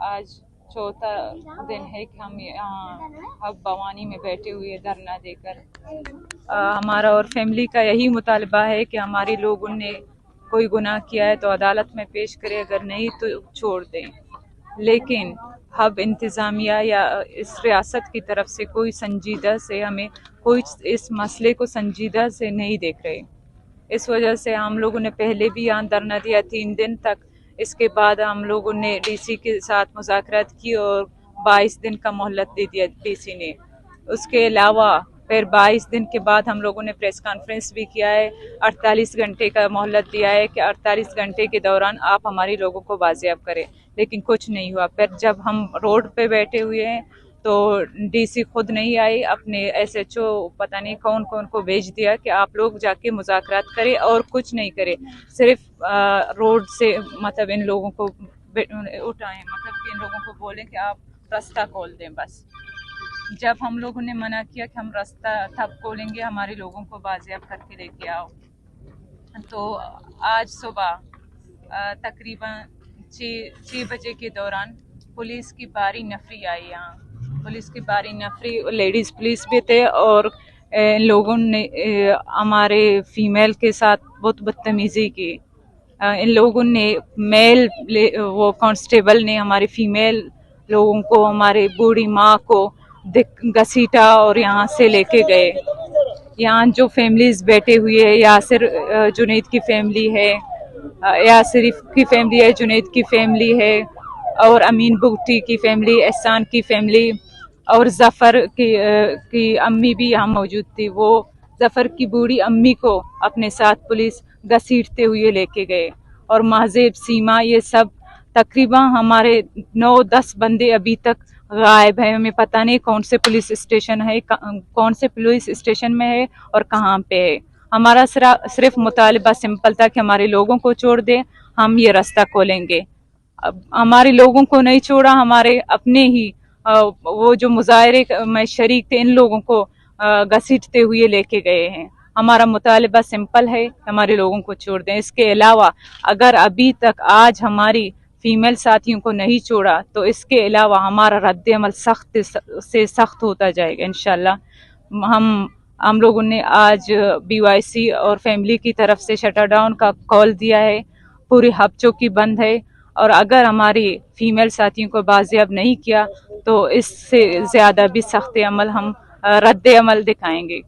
آج چوتھا دن ہے کہ ہم یہاں اب بوانی میں بیٹھے ہوئے دھرنا دے کر ہمارا اور فیملی کا یہی مطالبہ ہے کہ ہمارے لوگوں نے کوئی گناہ کیا ہے تو عدالت میں پیش کرے، اگر نہیں تو چھوڑ دیں. لیکن اب انتظامیہ یا اس ریاست کی طرف سے کوئی سنجیدہ سے ہمیں کوئی اس مسئلے کو سنجیدہ سے نہیں دیکھ رہے. اس وجہ سے ہم لوگوں نے پہلے بھی یہاں دھرنا دیا 3 دن تک. اس کے بعد ہم لوگوں نے ڈی سی کے ساتھ مذاکرات کی اور 22 دن کا مہلت دے دیا ڈی سی نے. اس کے علاوہ پھر 22 دن کے بعد ہم لوگوں نے پریس کانفرنس بھی کیا ہے. 48 گھنٹے کا مہلت دیا ہے کہ 48 گھنٹے کے دوران آپ ہماری لوگوں کو بازیاب کریں، لیکن کچھ نہیں ہوا. پھر جب ہم روڈ پہ بیٹھے ہوئے ہیں تو ڈی سی خود نہیں آئی، اپنے ایس ایچ او پتہ نہیں کون کون کو بھیج دیا کہ آپ لوگ جا کے مذاکرات کریں، اور کچھ نہیں کرے. صرف روڈ سے مطلب ان لوگوں کو اٹھائیں، مطلب کہ ان لوگوں کو بولیں کہ آپ راستہ کھول دیں. بس جب ہم لوگوں نے منع کیا کہ ہم راستہ تب کھولیں گے، ہمارے لوگوں کو بازیاب کر کے لے کے آؤ، تو آج صبح تقریباً 6 بجے کے دوران پولیس کی باری نفری آئی. یہاں پولیس کی باری نفری، لیڈیز پولیس بھی تھے، اور لوگوں نے ہمارے فیمیل کے ساتھ بہت بدتمیزی کی. ان لوگوں نے میل وہ کانسٹیبل نے ہماری فیمیل لوگوں کو، ہمارے بوڑھی ماں کو گھسیٹا اور یہاں سے لے کے گئے. یہاں جو فیملیز بیٹھے ہوئے ہیں، یاسر جنید کی فیملی ہے، یاسر کی فیملی ہے، جنید کی فیملی ہے، اور امین بگٹی کی فیملی، احسان کی فیملی، اور ظفر کی امی بھی یہاں موجود تھی. وہ ظفر کی بوڑھی امی کو اپنے ساتھ پولیس گھسیٹتے ہوئے لے کے گئے. اور مہذب، سیما، یہ سب تقریباً ہمارے 9-10 بندے ابھی تک غائب ہیں. ہمیں پتہ نہیں کون سے پولیس اسٹیشن ہے، کون سے پولیس اسٹیشن میں ہے اور کہاں پہ ہے. ہمارا صرف مطالبہ سمپل تھا کہ ہمارے لوگوں کو چھوڑ دیں، ہم یہ راستہ کھولیں گے. اب ہمارے لوگوں کو نہیں چھوڑا، ہمارے اپنے ہی وہ جو مظاہرے میں شریک تھے ان لوگوں کو گھسیٹتے ہوئے لے کے گئے ہیں. ہمارا مطالبہ سمپل ہے، ہمارے لوگوں کو چھوڑ دیں. اس کے علاوہ اگر ابھی تک آج ہماری فیمیل ساتھیوں کو نہیں چھوڑا تو اس کے علاوہ ہمارا رد عمل سخت سے سخت ہوتا جائے گا انشاءاللہ. ہم لوگوں نے آج BYC اور فیملی کی طرف سے شٹر ڈاؤن کا کال دیا ہے. پوری ہب چوکی بند ہے، اور اگر ہماری فیمیل ساتھیوں کو بازیاب نہیں کیا تو اس سے زیادہ بھی سخت عمل ہم رد عمل دکھائیں گے.